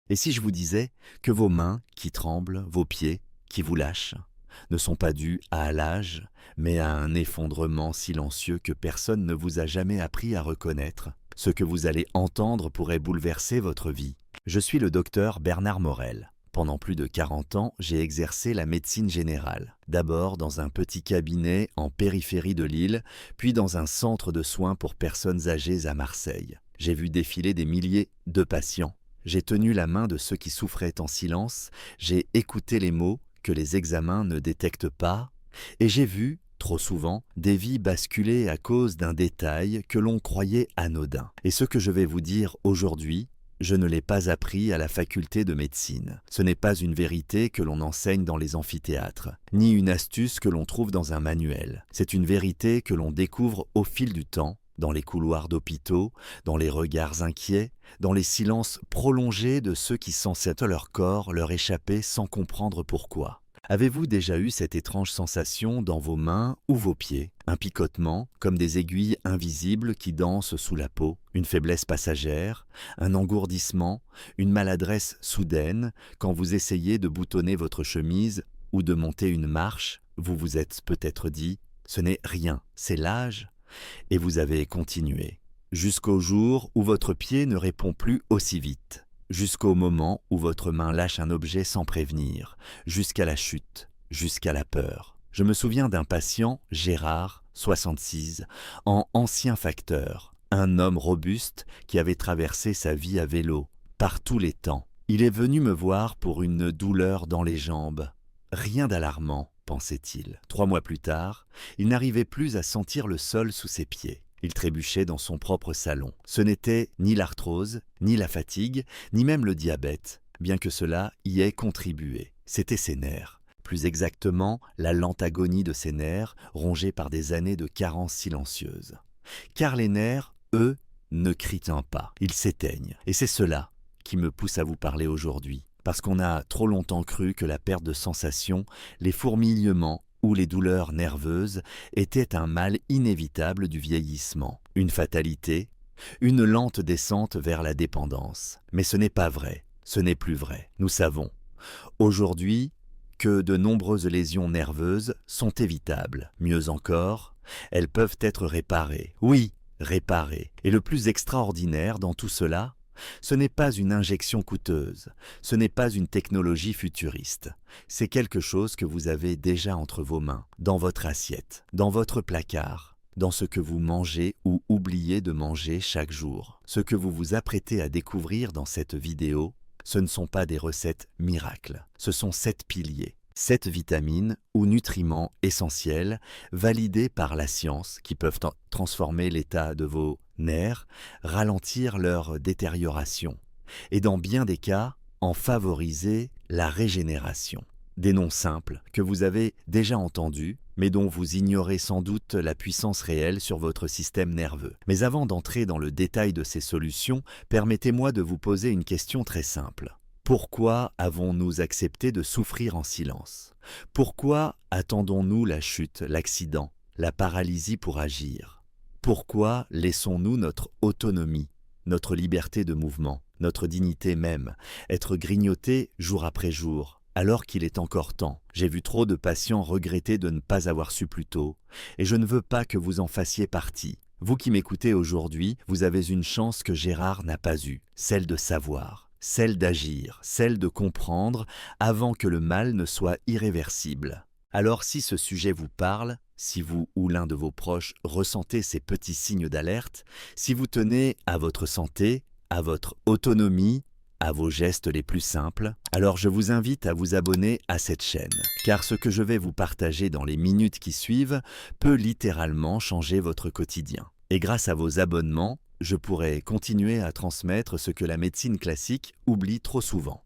Et si je vous disais que vos mains qui tremblent, vos pieds qui vous lâchent, ne sont pas dus à l'âge, mais à un effondrement silencieux que personne ne vous a jamais appris à reconnaître? Ce que vous allez entendre pourrait bouleverser votre vie. Je suis le docteur Bernard Morel. Pendant plus de 40 ans, j'ai exercé la médecine générale. D'abord dans un petit cabinet en périphérie de Lille, puis dans un centre de soins pour personnes âgées à Marseille. J'ai vu défiler des milliers de patients. J'ai tenu la main de ceux qui souffraient en silence, j'ai écouté les mots que les examens ne détectent pas, et j'ai vu, trop souvent, des vies basculer à cause d'un détail que l'on croyait anodin. Et ce que je vais vous dire aujourd'hui, je ne l'ai pas appris à la faculté de médecine. Ce n'est pas une vérité que l'on enseigne dans les amphithéâtres, ni une astuce que l'on trouve dans un manuel. C'est une vérité que l'on découvre au fil du temps, dans les couloirs d'hôpitaux, dans les regards inquiets, dans les silences prolongés de ceux qui sentent leur corps leur échapper sans comprendre pourquoi. Avez-vous déjà eu cette étrange sensation dans vos mains ou vos pieds? Un picotement, comme des aiguilles invisibles qui dansent sous la peau, une faiblesse passagère, un engourdissement, une maladresse soudaine, quand vous essayez de boutonner votre chemise ou de monter une marche, vous vous êtes peut-être dit « ce n'est rien, c'est l'âge ». Et vous avez continué, jusqu'au jour où votre pied ne répond plus aussi vite, jusqu'au moment où votre main lâche un objet sans prévenir, jusqu'à la chute, jusqu'à la peur. Je me souviens d'un patient, Gérard, 66, en ancien facteur, un homme robuste qui avait traversé sa vie à vélo, par tous les temps. Il est venu me voir pour une douleur dans les jambes. Rien d'alarmant, pensait-il. 3 mois plus tard, il n'arrivait plus à sentir le sol sous ses pieds. Il trébuchait dans son propre salon. Ce n'était ni l'arthrose, ni la fatigue, ni même le diabète, bien que cela y ait contribué. C'était ses nerfs. Plus exactement, la lente agonie de ses nerfs, rongés par des années de carence silencieuse. Car les nerfs, eux, ne crient pas. Ils s'éteignent. Et c'est cela qui me pousse à vous parler aujourd'hui. Parce qu'on a trop longtemps cru que la perte de sensation, les fourmillements ou les douleurs nerveuses étaient un mal inévitable du vieillissement, une fatalité, une lente descente vers la dépendance. Mais ce n'est pas vrai, ce n'est plus vrai. Nous savons, aujourd'hui, que de nombreuses lésions nerveuses sont évitables. Mieux encore, elles peuvent être réparées. Oui, réparées. Et le plus extraordinaire dans tout cela, ce n'est pas une injection coûteuse, ce n'est pas une technologie futuriste. C'est quelque chose que vous avez déjà entre vos mains, dans votre assiette, dans votre placard, dans ce que vous mangez ou oubliez de manger chaque jour. Ce que vous vous apprêtez à découvrir dans cette vidéo, ce ne sont pas des recettes miracles, ce sont 7 piliers. 7 vitamines ou nutriments essentiels validés par la science qui peuvent transformer l'état de vos nerfs, ralentir leur détérioration et dans bien des cas, en favoriser la régénération. Des noms simples que vous avez déjà entendus, mais dont vous ignorez sans doute la puissance réelle sur votre système nerveux. Mais avant d'entrer dans le détail de ces solutions, permettez-moi de vous poser une question très simple. Pourquoi avons-nous accepté de souffrir en silence? Pourquoi attendons-nous la chute, l'accident, la paralysie pour agir? Pourquoi laissons-nous notre autonomie, notre liberté de mouvement, notre dignité même, être grignotés jour après jour, alors qu'il est encore temps? J'ai vu trop de patients regretter de ne pas avoir su plus tôt, et je ne veux pas que vous en fassiez partie. Vous qui m'écoutez aujourd'hui, vous avez une chance que Gérard n'a pas eue, celle de savoir. Celle d'agir, celle de comprendre avant que le mal ne soit irréversible. Alors si ce sujet vous parle, si vous ou l'un de vos proches ressentez ces petits signes d'alerte, si vous tenez à votre santé, à votre autonomie, à vos gestes les plus simples, alors je vous invite à vous abonner à cette chaîne, car ce que je vais vous partager dans les minutes qui suivent peut littéralement changer votre quotidien. Et grâce à vos abonnements, je pourrais continuer à transmettre ce que la médecine classique oublie trop souvent.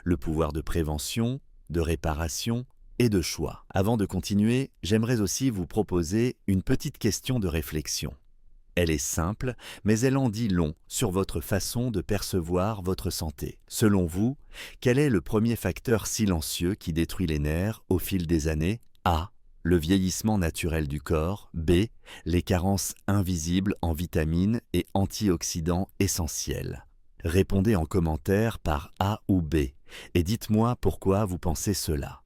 Le pouvoir de prévention, de réparation et de choix. Avant de continuer, j'aimerais aussi vous proposer une petite question de réflexion. Elle est simple, mais elle en dit long sur votre façon de percevoir votre santé. Selon vous, quel est le premier facteur silencieux qui détruit les nerfs au fil des années? A. Le vieillissement naturel du corps. B. Les carences invisibles en vitamines et antioxydants essentiels. Répondez en commentaire par A ou B et dites-moi pourquoi vous pensez cela.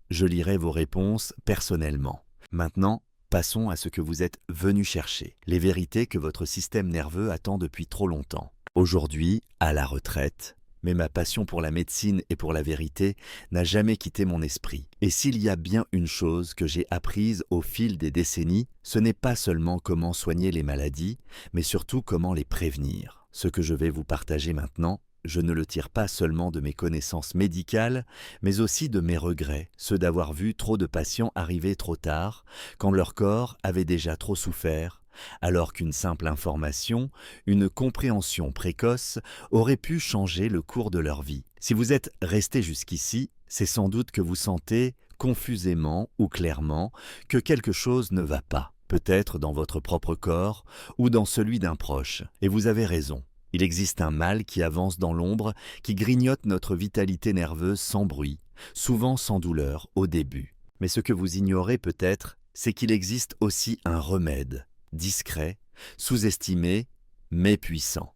Je lirai vos réponses personnellement. Maintenant, passons à ce que vous êtes venu chercher, les vérités que votre système nerveux attend depuis trop longtemps. Aujourd'hui, à la retraite, mais ma passion pour la médecine et pour la vérité n'a jamais quitté mon esprit. Et s'il y a bien une chose que j'ai apprise au fil des décennies, ce n'est pas seulement comment soigner les maladies, mais surtout comment les prévenir. Ce que je vais vous partager maintenant, je ne le tire pas seulement de mes connaissances médicales, mais aussi de mes regrets, ceux d'avoir vu trop de patients arriver trop tard, quand leur corps avait déjà trop souffert, alors qu'une simple information, une compréhension précoce aurait pu changer le cours de leur vie. Si vous êtes resté jusqu'ici, c'est sans doute que vous sentez, confusément ou clairement, que quelque chose ne va pas, peut-être dans votre propre corps ou dans celui d'un proche, et vous avez raison. Il existe un mal qui avance dans l'ombre, qui grignote notre vitalité nerveuse sans bruit, souvent sans douleur au début. Mais ce que vous ignorez peut-être, c'est qu'il existe aussi un remède, discret, sous-estimé, mais puissant.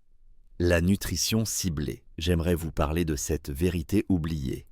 La nutrition ciblée. J'aimerais vous parler de cette vérité oubliée.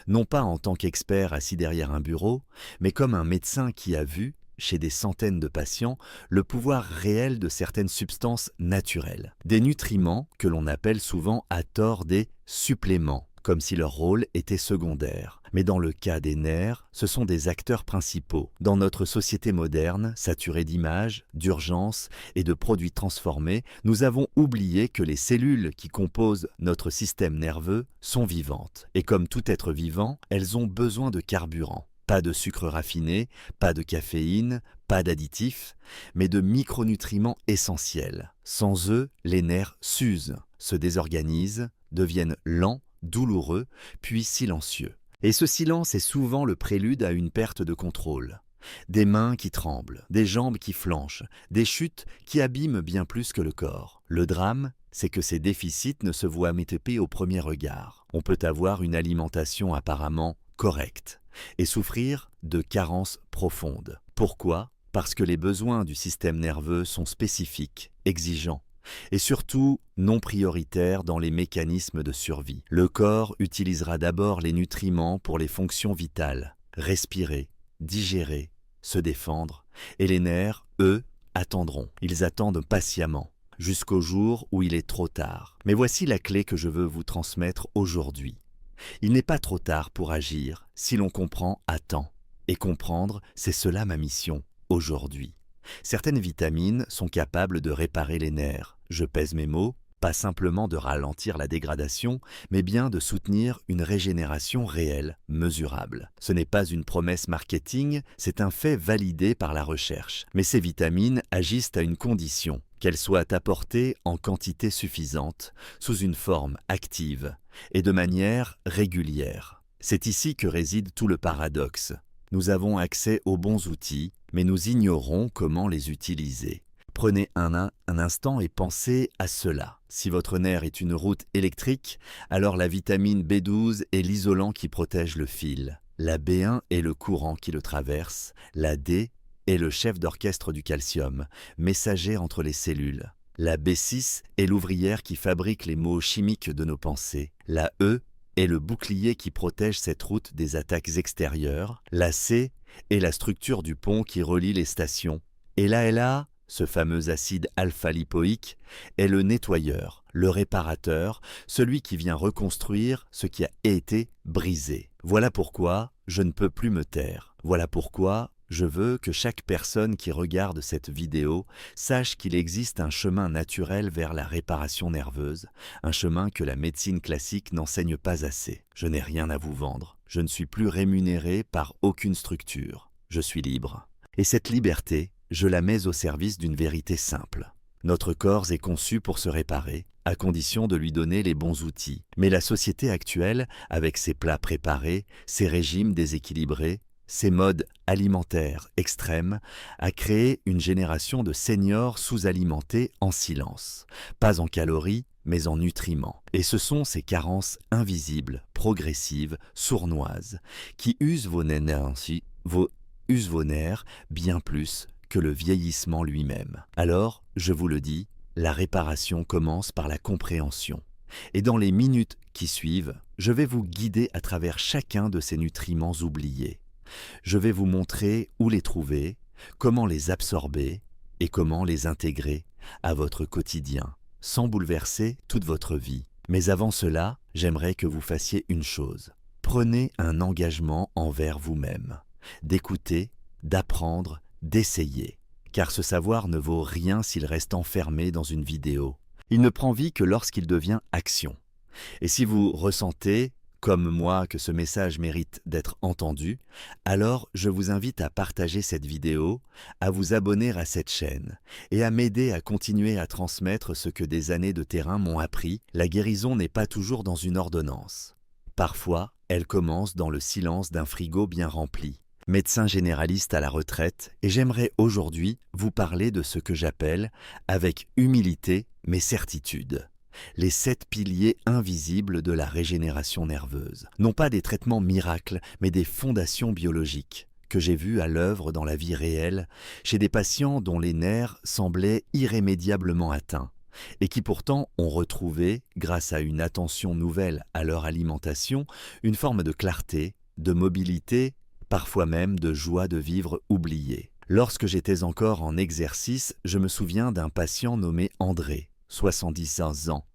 Non pas en tant qu'expert assis derrière un bureau, mais comme un médecin qui a vu, chez des centaines de patients, le pouvoir réel de certaines substances naturelles. Des nutriments que l'on appelle souvent à tort des suppléments, comme si leur rôle était secondaire. Mais dans le cas des nerfs, ce sont des acteurs principaux. Dans notre société moderne, saturée d'images, d'urgences et de produits transformés, nous avons oublié que les cellules qui composent notre système nerveux sont vivantes. Et comme tout être vivant, elles ont besoin de carburant. Pas de sucre raffiné, pas de caféine, pas d'additifs, mais de micronutriments essentiels. Sans eux, les nerfs s'usent, se désorganisent, deviennent lents, douloureux, puis silencieux. Et ce silence est souvent le prélude à une perte de contrôle. Des mains qui tremblent, des jambes qui flanchent, des chutes qui abîment bien plus que le corps. Le drame, c'est que ces déficits ne se voient métopés au premier regard. On peut avoir une alimentation apparemment correcte et souffrir de carences profondes. Pourquoi ? Parce que les besoins du système nerveux sont spécifiques, exigeants, et surtout non prioritaires dans les mécanismes de survie. Le corps utilisera d'abord les nutriments pour les fonctions vitales, respirer, digérer, se défendre, et les nerfs, eux, attendront. Ils attendent patiemment, jusqu'au jour où il est trop tard. Mais voici la clé que je veux vous transmettre aujourd'hui. Il n'est pas trop tard pour agir si l'on comprend à temps. Et comprendre, c'est cela ma mission, aujourd'hui. Certaines vitamines sont capables de réparer les nerfs. Je pèse mes mots, pas simplement de ralentir la dégradation, mais bien de soutenir une régénération réelle, mesurable. Ce n'est pas une promesse marketing, c'est un fait validé par la recherche. Mais ces vitamines agissent à une condition, qu'elles soient apportées en quantité suffisante, sous une forme active, et de manière régulière. C'est ici que réside tout le paradoxe. Nous avons accès aux bons outils, mais nous ignorons comment les utiliser. Prenez un instant et pensez à cela. Si votre nerf est une route électrique, alors la vitamine B12 est l'isolant qui protège le fil. La B1 est le courant qui le traverse. La D est le chef d'orchestre du calcium, messager entre les cellules. La B6 est l'ouvrière qui fabrique les mots chimiques de nos pensées. La E est le bouclier qui protège cette route des attaques extérieures. La C est la structure du pont qui relie les stations. Et la LA, ce fameux acide alpha-lipoïque, est le nettoyeur, le réparateur, celui qui vient reconstruire ce qui a été brisé. Voilà pourquoi je ne peux plus me taire. Voilà pourquoi je veux que chaque personne qui regarde cette vidéo sache qu'il existe un chemin naturel vers la réparation nerveuse, un chemin que la médecine classique n'enseigne pas assez. Je n'ai rien à vous vendre. Je ne suis plus rémunéré par aucune structure. Je suis libre. Et cette liberté, je la mets au service d'une vérité simple. Notre corps est conçu pour se réparer, à condition de lui donner les bons outils. Mais la société actuelle, avec ses plats préparés, ses régimes déséquilibrés, ses modes alimentaires extrêmes, a créé une génération de seniors sous-alimentés en silence. Pas en calories, mais en nutriments. Et ce sont ces carences invisibles, progressives, sournoises, qui usent vos nerfs bien plus que le vieillissement lui-même. Alors, je vous le dis, la réparation commence par la compréhension. Et dans les minutes qui suivent, je vais vous guider à travers chacun de ces nutriments oubliés. Je vais vous montrer où les trouver, comment les absorber et comment les intégrer à votre quotidien, sans bouleverser toute votre vie. Mais avant cela, j'aimerais que vous fassiez une chose. Prenez un engagement envers vous-même, d'écouter, d'apprendre, d'essayer. Car ce savoir ne vaut rien s'il reste enfermé dans une vidéo. Il ne prend vie que lorsqu'il devient action. Et si vous ressentez, comme moi, que ce message mérite d'être entendu, alors je vous invite à partager cette vidéo, à vous abonner à cette chaîne et à m'aider à continuer à transmettre ce que des années de terrain m'ont appris. La guérison n'est pas toujours dans une ordonnance. Parfois, elle commence dans le silence d'un frigo bien rempli. Médecin généraliste à la retraite, et j'aimerais aujourd'hui vous parler de ce que j'appelle, avec humilité mais certitude, les 7 piliers invisibles de la régénération nerveuse. Non pas des traitements miracles, mais des fondations biologiques que j'ai vues à l'œuvre dans la vie réelle chez des patients dont les nerfs semblaient irrémédiablement atteints et qui pourtant ont retrouvé, grâce à une attention nouvelle à leur alimentation, une forme de clarté, de mobilité, parfois même de joie de vivre oubliée. Lorsque j'étais encore en exercice, je me souviens d'un patient nommé André, 75 ans,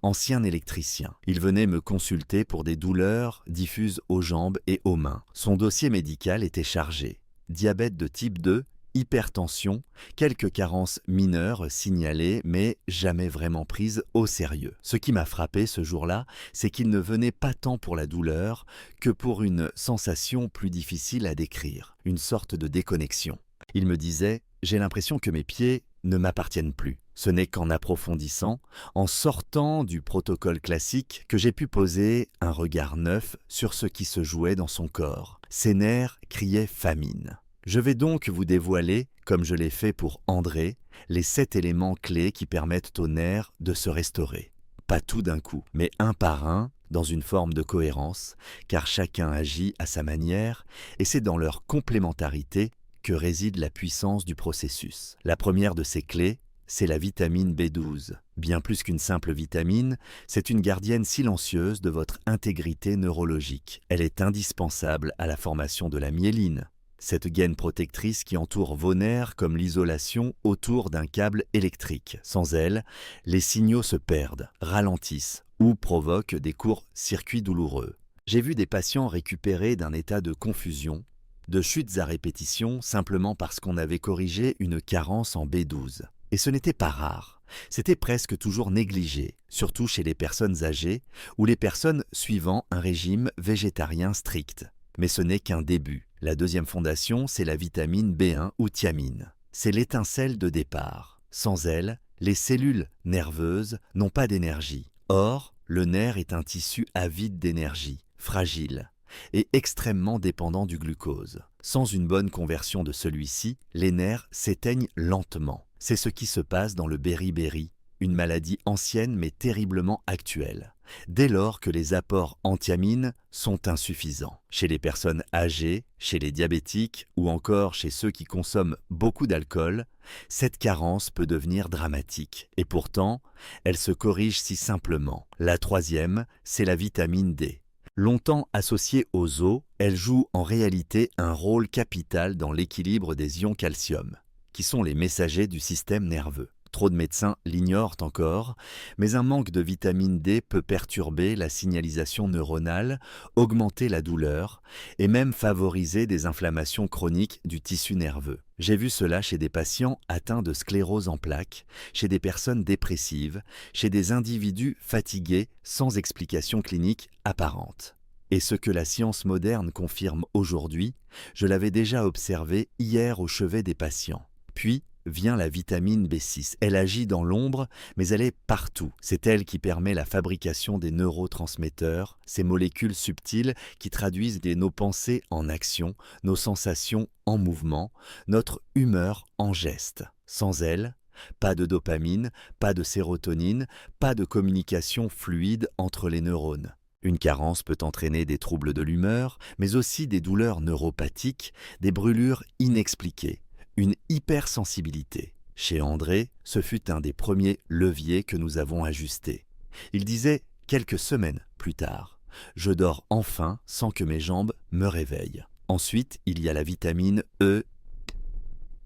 ancien électricien. Il venait me consulter pour des douleurs diffuses aux jambes et aux mains. Son dossier médical était chargé. Diabète de type 2, hypertension, quelques carences mineures signalées mais jamais vraiment prises au sérieux. Ce qui m'a frappé ce jour-là, c'est qu'il ne venait pas tant pour la douleur que pour une sensation plus difficile à décrire, une sorte de déconnexion. Il me disait « J'ai l'impression que mes pieds ne m'appartiennent plus ». Ce n'est qu'en approfondissant, en sortant du protocole classique, que j'ai pu poser un regard neuf sur ce qui se jouait dans son corps. Ses nerfs criaient famine. Je vais donc vous dévoiler, comme je l'ai fait pour André, les 7 éléments clés qui permettent aux nerfs de se restaurer. Pas tout d'un coup, mais un par un, dans une forme de cohérence, car chacun agit à sa manière, et c'est dans leur complémentarité que réside la puissance du processus. La première de ces clés, c'est la vitamine B12. Bien plus qu'une simple vitamine, c'est une gardienne silencieuse de votre intégrité neurologique. Elle est indispensable à la formation de la myéline, cette gaine protectrice qui entoure vos nerfs comme l'isolation autour d'un câble électrique. Sans elle, les signaux se perdent, ralentissent ou provoquent des courts circuits douloureux. J'ai vu des patients récupérer d'un état de confusion, de chutes à répétition simplement parce qu'on avait corrigé une carence en B12. Et ce n'était pas rare, c'était presque toujours négligé, surtout chez les personnes âgées ou les personnes suivant un régime végétarien strict. Mais ce n'est qu'un début. La deuxième fondation, c'est la vitamine B1 ou thiamine. C'est l'étincelle de départ. Sans elle, les cellules nerveuses n'ont pas d'énergie. Or, le nerf est un tissu avide d'énergie, fragile et extrêmement dépendant du glucose. Sans une bonne conversion de celui-ci, les nerfs s'éteignent lentement. C'est ce qui se passe dans le béri-béri, une maladie ancienne mais terriblement actuelle, dès lors que les apports en thiamine sont insuffisants. Chez les personnes âgées, chez les diabétiques ou encore chez ceux qui consomment beaucoup d'alcool, cette carence peut devenir dramatique. Et pourtant, elle se corrige si simplement. La troisième, c'est la vitamine D. Longtemps associée aux os, elle joue en réalité un rôle capital dans l'équilibre des ions calcium, qui sont les messagers du système nerveux. Trop de médecins l'ignorent encore, mais un manque de vitamine D peut perturber la signalisation neuronale, augmenter la douleur et même favoriser des inflammations chroniques du tissu nerveux. J'ai vu cela chez des patients atteints de sclérose en plaques, chez des personnes dépressives, chez des individus fatigués sans explication clinique apparente. Et ce que la science moderne confirme aujourd'hui, je l'avais déjà observé hier au chevet des patients. Puis vient la vitamine B6. Elle agit dans l'ombre, mais elle est partout. C'est elle qui permet la fabrication des neurotransmetteurs, ces molécules subtiles qui traduisent nos pensées en action, nos sensations en mouvement, notre humeur en geste. Sans elle, pas de dopamine, pas de sérotonine, pas de communication fluide entre les neurones. Une carence peut entraîner des troubles de l'humeur, mais aussi des douleurs neuropathiques, des brûlures inexpliquées. Une hypersensibilité. Chez André, ce fut un des premiers leviers que nous avons ajustés. Il disait quelques semaines plus tard, « Je dors enfin sans que mes jambes me réveillent ». Ensuite, il y a la vitamine E.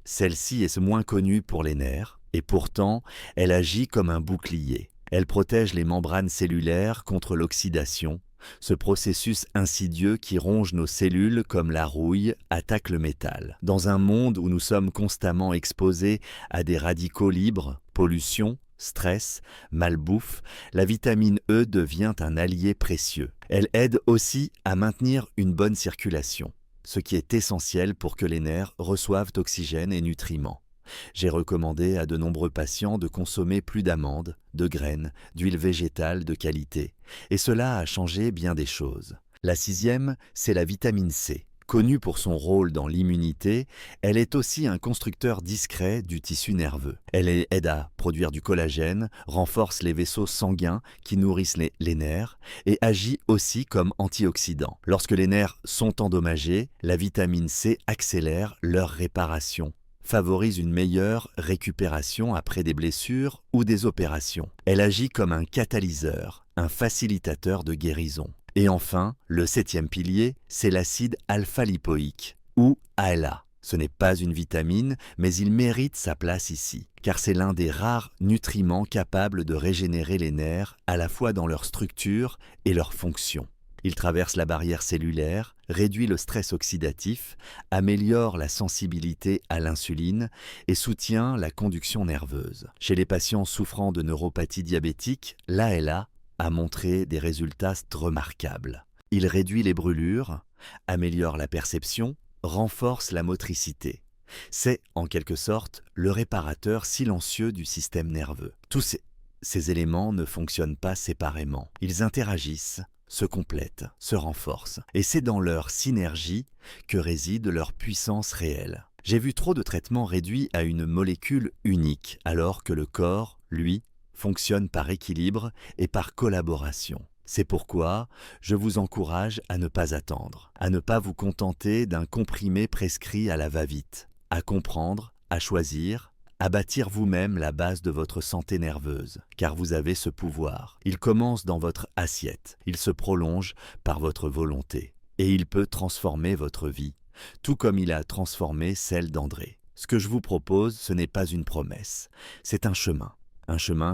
Celle-ci est moins connue pour les nerfs, et pourtant, elle agit comme un bouclier. Elle protège les membranes cellulaires contre l'oxydation. Ce processus insidieux qui ronge nos cellules comme la rouille attaque le métal. Dans un monde où nous sommes constamment exposés à des radicaux libres, pollution, stress, malbouffe, la vitamine E devient un allié précieux. Elle aide aussi à maintenir une bonne circulation, ce qui est essentiel pour que les nerfs reçoivent oxygène et nutriments. J'ai recommandé à de nombreux patients de consommer plus d'amandes, de graines, d'huile végétale de qualité, et cela a changé bien des choses. La sixième, c'est la vitamine C. Connue pour son rôle dans l'immunité, elle est aussi un constructeur discret du tissu nerveux. Elle aide à produire du collagène, renforce les vaisseaux sanguins qui nourrissent les nerfs et agit aussi comme antioxydant. Lorsque les nerfs sont endommagés, la vitamine C accélère leur réparation, favorise une meilleure récupération après des blessures ou des opérations. Elle agit comme un catalyseur, un facilitateur de guérison. Et enfin, le septième pilier, c'est l'acide alpha-lipoïque, ou ALA. Ce n'est pas une vitamine, mais il mérite sa place ici, car c'est l'un des rares nutriments capables de régénérer les nerfs à la fois dans leur structure et leur fonction. Il traverse la barrière cellulaire, réduit le stress oxydatif, améliore la sensibilité à l'insuline et soutient la conduction nerveuse. Chez les patients souffrant de neuropathie diabétique, l'ALA a montré des résultats remarquables. Il réduit les brûlures, améliore la perception, renforce la motricité. C'est, en quelque sorte, le réparateur silencieux du système nerveux. Tous ces éléments ne fonctionnent pas séparément. Ils interagissent, se complètent, se renforcent. Et c'est dans leur synergie que réside leur puissance réelle. J'ai vu trop de traitements réduits à une molécule unique, alors que le corps, lui, fonctionne par équilibre et par collaboration. C'est pourquoi je vous encourage à ne pas attendre, à ne pas vous contenter d'un comprimé prescrit à la va-vite, à comprendre, à choisir, à bâtir vous-même la base de votre santé nerveuse, car vous avez ce pouvoir. Il commence dans votre assiette, il se prolonge par votre volonté, et il peut transformer votre vie, tout comme il a transformé celle d'André. Ce que je vous propose, ce n'est pas une promesse, c'est un chemin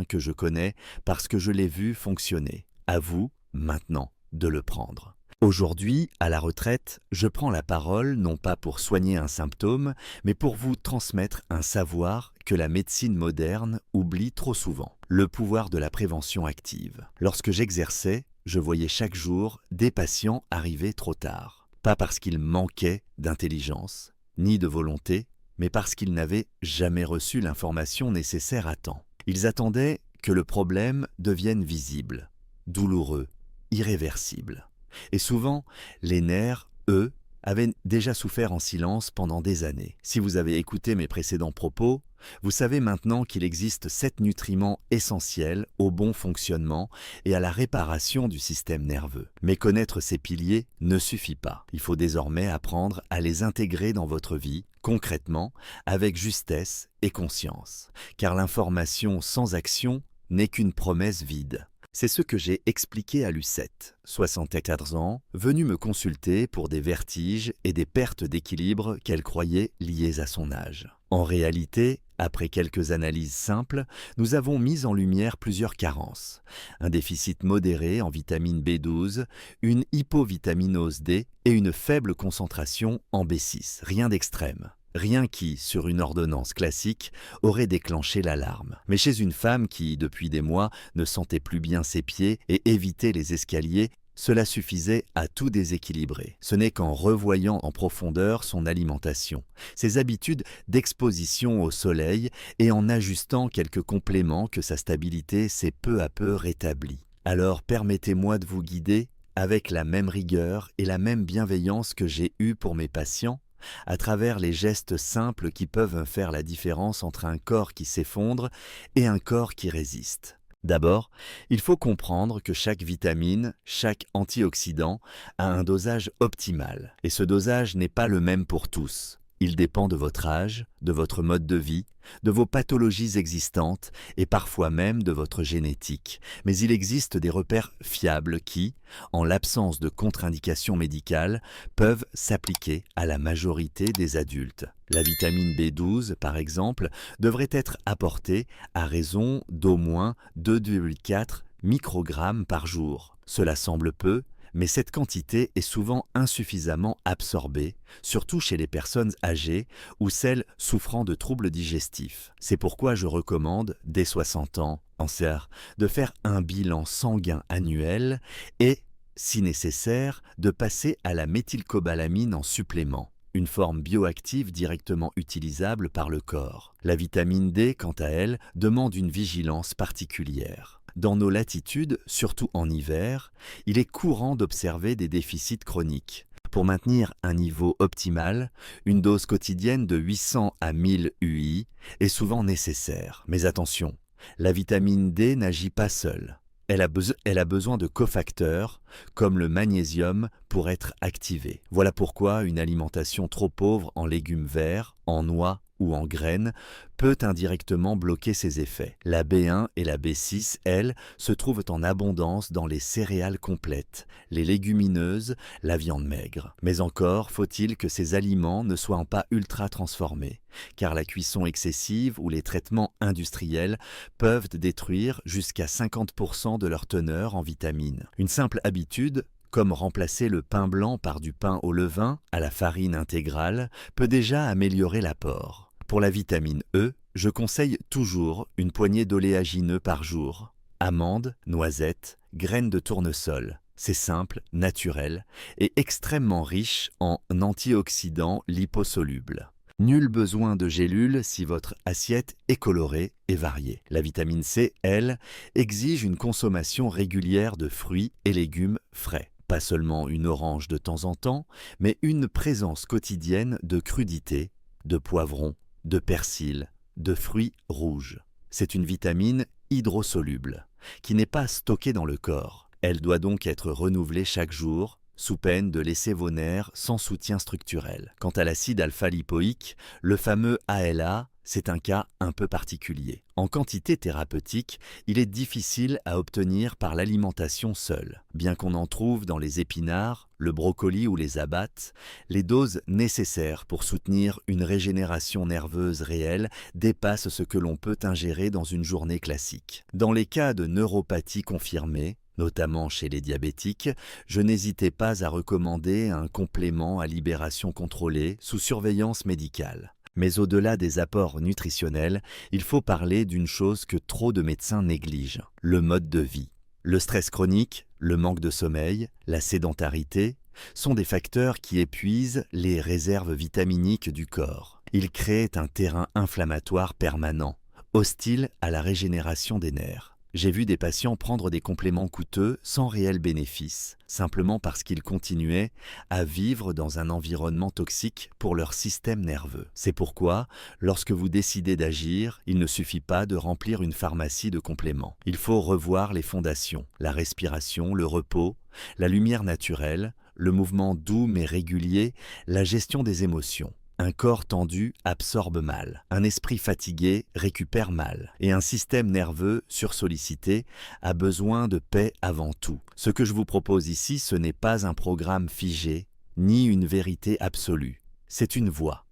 que je connais parce que je l'ai vu fonctionner. À vous, maintenant, de le prendre. Aujourd'hui, à la retraite, je prends la parole non pas pour soigner un symptôme, mais pour vous transmettre un savoir que la médecine moderne oublie trop souvent, le pouvoir de la prévention active. Lorsque j'exerçais, je voyais chaque jour des patients arriver trop tard. Pas parce qu'ils manquaient d'intelligence, ni de volonté, mais parce qu'ils n'avaient jamais reçu l'information nécessaire à temps. Ils attendaient que le problème devienne visible, douloureux, irréversible. Et souvent, les nerfs, eux, avaient déjà souffert en silence pendant des années. Si vous avez écouté mes précédents propos, vous savez maintenant qu'il existe 7 nutriments essentiels au bon fonctionnement et à la réparation du système nerveux. Mais connaître ces piliers ne suffit pas. Il faut désormais apprendre à les intégrer dans votre vie, concrètement, avec justesse et conscience. Car l'information sans action n'est qu'une promesse vide. C'est ce que j'ai expliqué à Lucette, 64 ans, venue me consulter pour des vertiges et des pertes d'équilibre qu'elle croyait liées à son âge. En réalité, après quelques analyses simples, nous avons mis en lumière plusieurs carences. Un déficit modéré en vitamine B12, une hypovitaminose D et une faible concentration en B6, rien d'extrême. Rien qui, sur une ordonnance classique, aurait déclenché l'alarme. Mais chez une femme qui, depuis des mois, ne sentait plus bien ses pieds et évitait les escaliers, cela suffisait à tout déséquilibrer. Ce n'est qu'en revoyant en profondeur son alimentation, ses habitudes d'exposition au soleil et en ajustant quelques compléments que sa stabilité s'est peu à peu rétablie. Alors permettez-moi de vous guider avec la même rigueur et la même bienveillance que j'ai eue pour mes patients, à travers les gestes simples qui peuvent faire la différence entre un corps qui s'effondre et un corps qui résiste. D'abord, il faut comprendre que chaque vitamine, chaque antioxydant a un dosage optimal. Et ce dosage n'est pas le même pour tous. Il dépend de votre âge, de votre mode de vie, de vos pathologies existantes et parfois même de votre génétique. Mais il existe des repères fiables qui, en l'absence de contre-indication médicale, peuvent s'appliquer à la majorité des adultes. La vitamine B12, par exemple, devrait être apportée à raison d'au moins 2,4 microgrammes par jour. Cela semble peu, mais cette quantité est souvent insuffisamment absorbée, surtout chez les personnes âgées ou celles souffrant de troubles digestifs. C'est pourquoi je recommande, dès 60 ans, de faire un bilan sanguin annuel et, si nécessaire, de passer à la méthylcobalamine en supplément, une forme bioactive directement utilisable par le corps. La vitamine D, quant à elle, demande une vigilance particulière. Dans nos latitudes, surtout en hiver, il est courant d'observer des déficits chroniques. Pour maintenir un niveau optimal, une dose quotidienne de 800 à 1000 UI est souvent nécessaire. Mais attention, la vitamine D n'agit pas seule. Elle a besoin de cofacteurs, comme le magnésium, pour être activée. Voilà pourquoi une alimentation trop pauvre en légumes verts, en noix ou en graines peut indirectement bloquer ses effets. La B1 et la B6, elles, se trouvent en abondance dans les céréales complètes, les légumineuses, la viande maigre. Mais encore faut-il que ces aliments ne soient pas ultra transformés, car la cuisson excessive ou les traitements industriels peuvent détruire jusqu'à 50% de leur teneur en vitamines. Une simple habitude, comme remplacer le pain blanc par du pain au levain, à la farine intégrale, peut déjà améliorer l'apport. Pour la vitamine E, je conseille toujours une poignée d'oléagineux par jour. Amandes, noisettes, graines de tournesol. C'est simple, naturel et extrêmement riche en antioxydants liposolubles. Nul besoin de gélules si votre assiette est colorée et variée. La vitamine C, elle, exige une consommation régulière de fruits et légumes frais. Pas seulement une orange de temps en temps, mais une présence quotidienne de crudités, de poivrons, de persil, de fruits rouges. C'est une vitamine hydrosoluble, qui n'est pas stockée dans le corps. Elle doit donc être renouvelée chaque jour, sous peine de laisser vos nerfs sans soutien structurel. Quant à l'acide alpha-lipoïque, le fameux ALA, c'est un cas un peu particulier. En quantité thérapeutique, il est difficile à obtenir par l'alimentation seule. Bien qu'on en trouve dans les épinards, le brocoli ou les abattes, les doses nécessaires pour soutenir une régénération nerveuse réelle dépassent ce que l'on peut ingérer dans une journée classique. Dans les cas de neuropathie confirmée, notamment chez les diabétiques, je n'hésitais pas à recommander un complément à libération contrôlée sous surveillance médicale. Mais au-delà des apports nutritionnels, il faut parler d'une chose que trop de médecins négligent, le mode de vie. Le stress chronique, le manque de sommeil, la sédentarité sont des facteurs qui épuisent les réserves vitaminiques du corps. Ils créent un terrain inflammatoire permanent, hostile à la régénération des nerfs. J'ai vu des patients prendre des compléments coûteux sans réel bénéfice, simplement parce qu'ils continuaient à vivre dans un environnement toxique pour leur système nerveux. C'est pourquoi, lorsque vous décidez d'agir, il ne suffit pas de remplir une pharmacie de compléments. Il faut revoir les fondations, la respiration, le repos, la lumière naturelle, le mouvement doux mais régulier, la gestion des émotions. Un corps tendu absorbe mal, un esprit fatigué récupère mal, et un système nerveux sursollicité a besoin de paix avant tout. Ce que je vous propose ici, ce n'est pas un programme figé, ni une vérité absolue. C'est une voie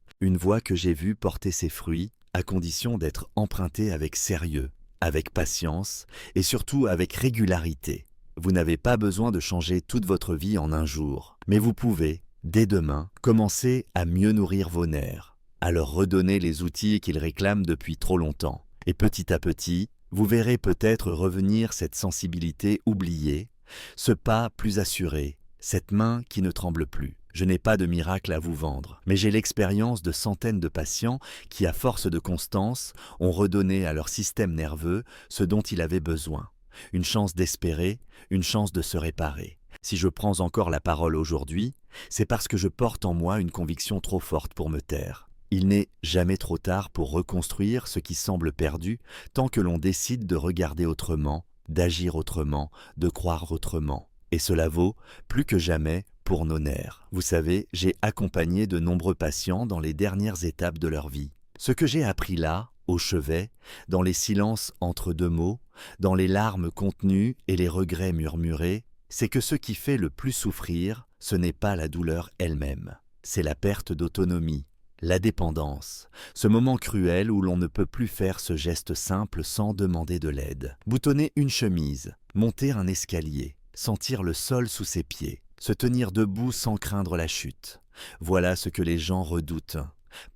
que j'ai vue porter ses fruits, à condition d'être empruntée avec sérieux, avec patience, et surtout avec régularité. Vous n'avez pas besoin de changer toute votre vie en un jour, mais vous pouvez, dès demain, commencez à mieux nourrir vos nerfs, à leur redonner les outils qu'ils réclament depuis trop longtemps. Et petit à petit, vous verrez peut-être revenir cette sensibilité oubliée, ce pas plus assuré, cette main qui ne tremble plus. Je n'ai pas de miracle à vous vendre, mais j'ai l'expérience de centaines de patients qui, à force de constance, ont redonné à leur système nerveux ce dont il avait besoin. Une chance d'espérer, une chance de se réparer. Si je prends encore la parole aujourd'hui, c'est parce que je porte en moi une conviction trop forte pour me taire. Il n'est jamais trop tard pour reconstruire ce qui semble perdu tant que l'on décide de regarder autrement, d'agir autrement, de croire autrement. Et cela vaut, plus que jamais, pour nos nerfs. Vous savez, j'ai accompagné de nombreux patients dans les dernières étapes de leur vie. Ce que j'ai appris là, au chevet, dans les silences entre deux mots, dans les larmes contenues et les regrets murmurés, c'est que ce qui fait le plus souffrir, ce n'est pas la douleur elle-même, c'est la perte d'autonomie, la dépendance, ce moment cruel où l'on ne peut plus faire ce geste simple sans demander de l'aide. Boutonner une chemise, monter un escalier, sentir le sol sous ses pieds, se tenir debout sans craindre la chute. Voilà ce que les gens redoutent.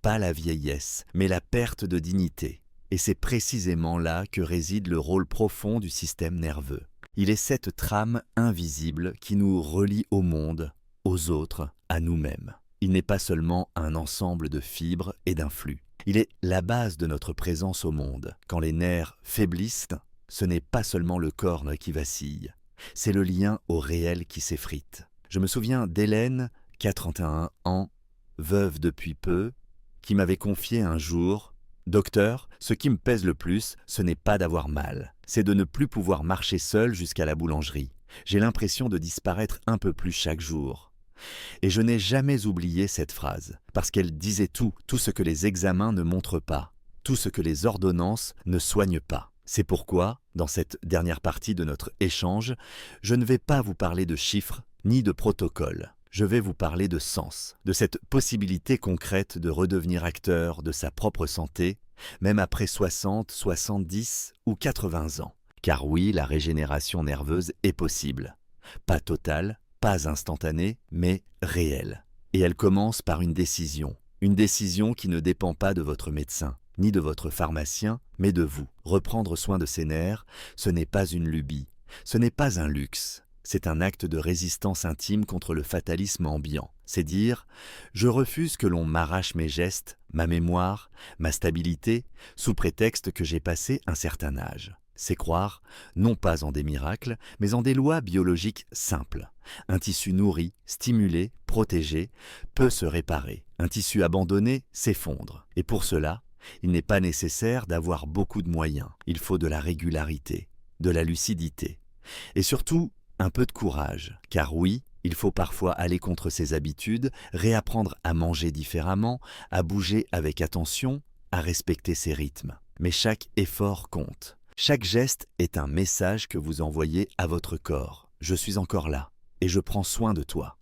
Pas la vieillesse, mais la perte de dignité. Et c'est précisément là que réside le rôle profond du système nerveux. Il est cette trame invisible qui nous relie au monde, aux autres, à nous-mêmes. Il n'est pas seulement un ensemble de fibres et d'influx. Il est la base de notre présence au monde. Quand les nerfs faiblissent, ce n'est pas seulement le corps qui vacille, c'est le lien au réel qui s'effrite. Je me souviens d'Hélène, qui a 31 ans, veuve depuis peu, qui m'avait confié un jour « Docteur, ce qui me pèse le plus, ce n'est pas d'avoir mal, c'est de ne plus pouvoir marcher seul jusqu'à la boulangerie. J'ai l'impression de disparaître un peu plus chaque jour. » Et je n'ai jamais oublié cette phrase, parce qu'elle disait tout ce que les examens ne montrent pas, tout ce que les ordonnances ne soignent pas. C'est pourquoi, dans cette dernière partie de notre échange, je ne vais pas vous parler de chiffres ni de protocoles. Je vais vous parler de sens, de cette possibilité concrète de redevenir acteur de sa propre santé, même après 60, 70 ou 80 ans. Car oui, la régénération nerveuse est possible. Pas totale, pas instantanée, mais réelle. Et elle commence par une décision qui ne dépend pas de votre médecin, ni de votre pharmacien, mais de vous. Reprendre soin de ses nerfs, ce n'est pas une lubie, ce n'est pas un luxe. C'est un acte de résistance intime contre le fatalisme ambiant. C'est dire « je refuse que l'on m'arrache mes gestes, ma mémoire, ma stabilité, sous prétexte que j'ai passé un certain âge ». C'est croire, non pas en des miracles, mais en des lois biologiques simples. Un tissu nourri, stimulé, protégé, peut se réparer. Un tissu abandonné s'effondre. Et pour cela, il n'est pas nécessaire d'avoir beaucoup de moyens. Il faut de la régularité, de la lucidité. Et surtout, un peu de courage, car oui, il faut parfois aller contre ses habitudes, réapprendre à manger différemment, à bouger avec attention, à respecter ses rythmes. Mais chaque effort compte. Chaque geste est un message que vous envoyez à votre corps. Je suis encore là et je prends soin de toi.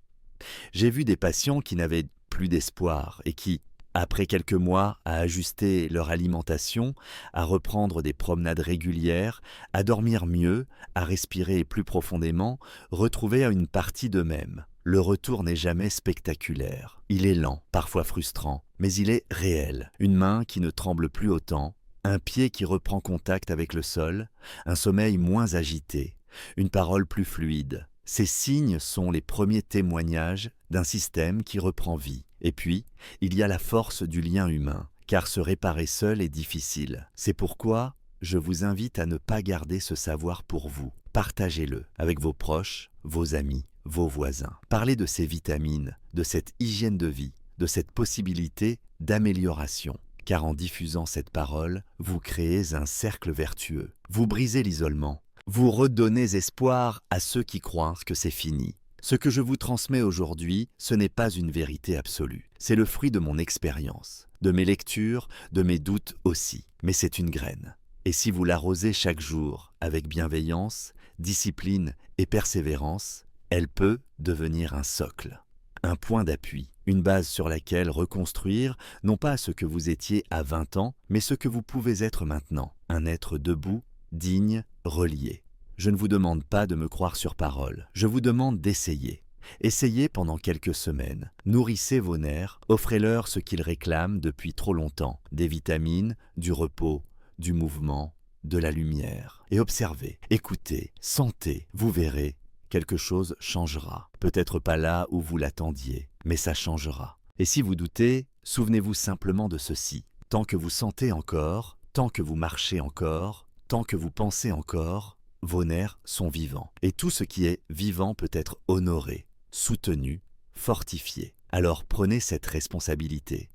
J'ai vu des patients qui n'avaient plus d'espoir et qui, après quelques mois à ajuster leur alimentation, à reprendre des promenades régulières, à dormir mieux, à respirer plus profondément, retrouvaient une partie d'eux-mêmes. Le retour n'est jamais spectaculaire. Il est lent, parfois frustrant, mais il est réel. Une main qui ne tremble plus autant, un pied qui reprend contact avec le sol, un sommeil moins agité, une parole plus fluide. Ces signes sont les premiers témoignages d'un système qui reprend vie. Et puis, il y a la force du lien humain, car se réparer seul est difficile. C'est pourquoi je vous invite à ne pas garder ce savoir pour vous. Partagez-le avec vos proches, vos amis, vos voisins. Parlez de ces vitamines, de cette hygiène de vie, de cette possibilité d'amélioration. Car en diffusant cette parole, vous créez un cercle vertueux. Vous brisez l'isolement. Vous redonnez espoir à ceux qui croient que c'est fini. Ce que je vous transmets aujourd'hui, ce n'est pas une vérité absolue. C'est le fruit de mon expérience, de mes lectures, de mes doutes aussi. Mais c'est une graine. Et si vous l'arrosez chaque jour avec bienveillance, discipline et persévérance, elle peut devenir un socle, un point d'appui, une base sur laquelle reconstruire non pas ce que vous étiez à 20 ans, mais ce que vous pouvez être maintenant, un être debout, digne, relié. Je ne vous demande pas de me croire sur parole, je vous demande d'essayer. Essayez pendant quelques semaines, nourrissez vos nerfs, offrez-leur ce qu'ils réclament depuis trop longtemps, des vitamines, du repos, du mouvement, de la lumière. Et observez, écoutez, sentez, vous verrez, quelque chose changera. Peut-être pas là où vous l'attendiez, mais ça changera. Et si vous doutez, souvenez-vous simplement de ceci. Tant que vous sentez encore, tant que vous marchez encore, tant que vous pensez encore, vos nerfs sont vivants. Et tout ce qui est vivant peut être honoré, soutenu, fortifié. Alors prenez cette responsabilité,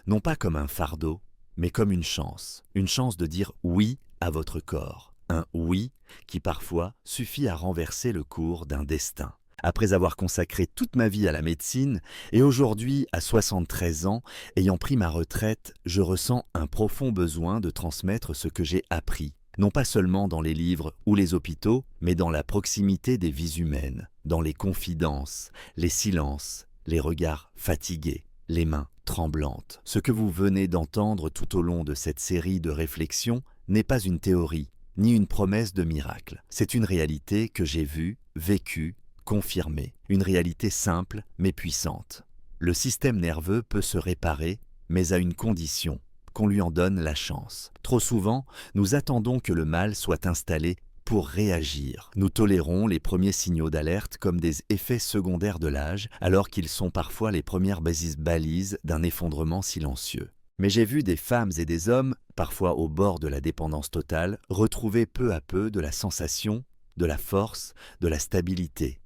non pas comme un fardeau, mais comme une chance de dire oui à votre corps. Un oui qui parfois suffit à renverser le cours d'un destin. Après avoir consacré toute ma vie à la médecine, et aujourd'hui, à 73 ans, ayant pris ma retraite, je ressens un profond besoin de transmettre ce que j'ai appris, non pas seulement dans les livres ou les hôpitaux, mais dans la proximité des vies humaines, dans les confidences, les silences, les regards fatigués, les mains tremblantes. Ce que vous venez d'entendre tout au long de cette série de réflexions n'est pas une théorie, ni une promesse de miracle. C'est une réalité que j'ai vue, vécue, confirmée. Une réalité simple mais puissante. Le système nerveux peut se réparer, mais à une condition, qu'on lui en donne la chance. Trop souvent, nous attendons que le mal soit installé pour réagir. Nous tolérons les premiers signaux d'alerte comme des effets secondaires de l'âge, alors qu'ils sont parfois les premières balises d'un effondrement silencieux. Mais j'ai vu des femmes et des hommes, parfois au bord de la dépendance totale, retrouver peu à peu de la sensation, de la force, de la stabilité,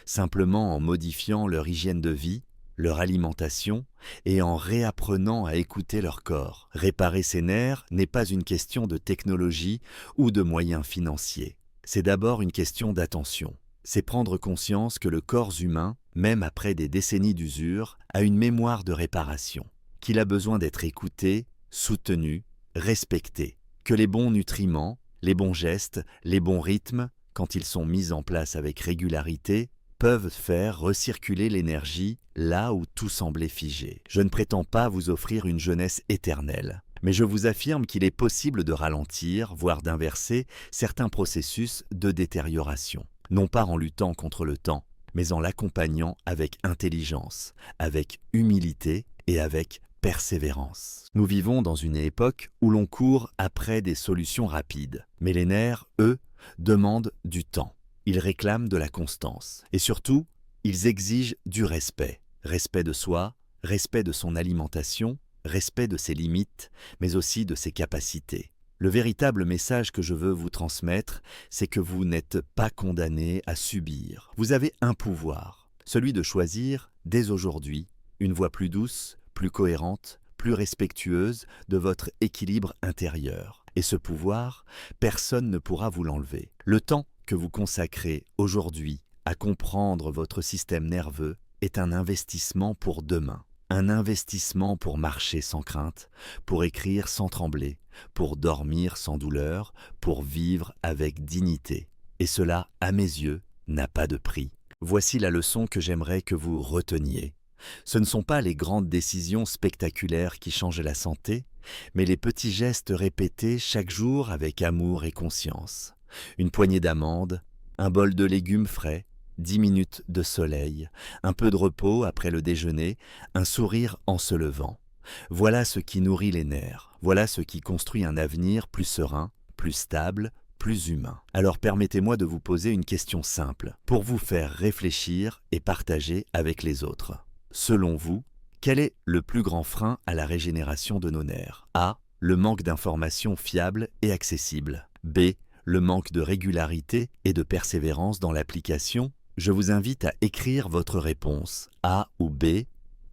simplement en modifiant leur hygiène de vie, leur alimentation et en réapprenant à écouter leur corps. Réparer ses nerfs n'est pas une question de technologie ou de moyens financiers. C'est d'abord une question d'attention. C'est prendre conscience que le corps humain, même après des décennies d'usure, a une mémoire de réparation, qu'il a besoin d'être écouté, soutenu, respecté, que les bons nutriments, les bons gestes, les bons rythmes, quand ils sont mis en place avec régularité, peuvent faire recirculer l'énergie là où tout semblait figé. Je ne prétends pas vous offrir une jeunesse éternelle, mais je vous affirme qu'il est possible de ralentir, voire d'inverser certains processus de détérioration, non pas en luttant contre le temps, mais en l'accompagnant avec intelligence, avec humilité et avec persévérance. Nous vivons dans une époque où l'on court après des solutions rapides, mais les nerfs, eux, demandent du temps. Ils réclament de la constance. Et surtout, ils exigent du respect. Respect de soi, respect de son alimentation, respect de ses limites, mais aussi de ses capacités. Le véritable message que je veux vous transmettre, c'est que vous n'êtes pas condamné à subir. Vous avez un pouvoir, celui de choisir, dès aujourd'hui, une voie plus douce, plus cohérente, plus respectueuse de votre équilibre intérieur. Et ce pouvoir, personne ne pourra vous l'enlever. Le temps que vous consacrez aujourd'hui à comprendre votre système nerveux est un investissement pour demain, un investissement pour marcher sans crainte, pour écrire sans trembler, pour dormir sans douleur, pour vivre avec dignité. Et cela, à mes yeux, n'a pas de prix. Voici la leçon que j'aimerais que vous reteniez. Ce ne sont pas les grandes décisions spectaculaires qui changent la santé, mais les petits gestes répétés chaque jour avec amour et conscience. Une poignée d'amandes, un bol de légumes frais, 10 minutes de soleil, un peu de repos après le déjeuner, un sourire en se levant. Voilà ce qui nourrit les nerfs, voilà ce qui construit un avenir plus serein, plus stable, plus humain. Alors permettez-moi de vous poser une question simple, pour vous faire réfléchir et partager avec les autres. Selon vous, quel est le plus grand frein à la régénération de nos nerfs? A. Le manque d'informations fiables et accessibles. B. Le manque de régularité et de persévérance dans l'application. Je vous invite à écrire votre réponse, A ou B,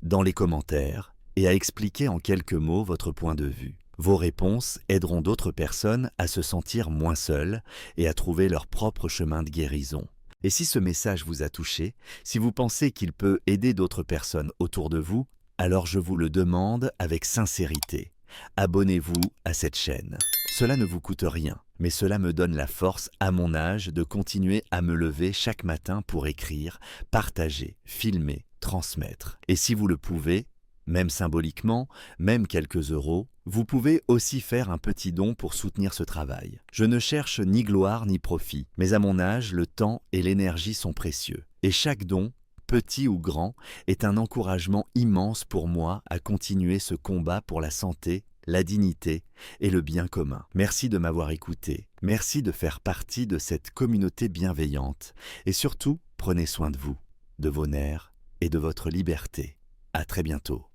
dans les commentaires et à expliquer en quelques mots votre point de vue. Vos réponses aideront d'autres personnes à se sentir moins seules et à trouver leur propre chemin de guérison. Et si ce message vous a touché, si vous pensez qu'il peut aider d'autres personnes autour de vous, alors je vous le demande avec sincérité. Abonnez-vous à cette chaîne. Cela ne vous coûte rien, mais cela me donne la force à mon âge de continuer à me lever chaque matin pour écrire, partager, filmer, transmettre. Et si vous le pouvez, même symboliquement, même quelques euros, vous pouvez aussi faire un petit don pour soutenir ce travail. Je ne cherche ni gloire ni profit, mais à mon âge, le temps et l'énergie sont précieux. Et chaque don, petit ou grand, est un encouragement immense pour moi à continuer ce combat pour la santé, la dignité et le bien commun. Merci de m'avoir écouté. Merci de faire partie de cette communauté bienveillante. Et surtout, prenez soin de vous, de vos nerfs et de votre liberté. À très bientôt.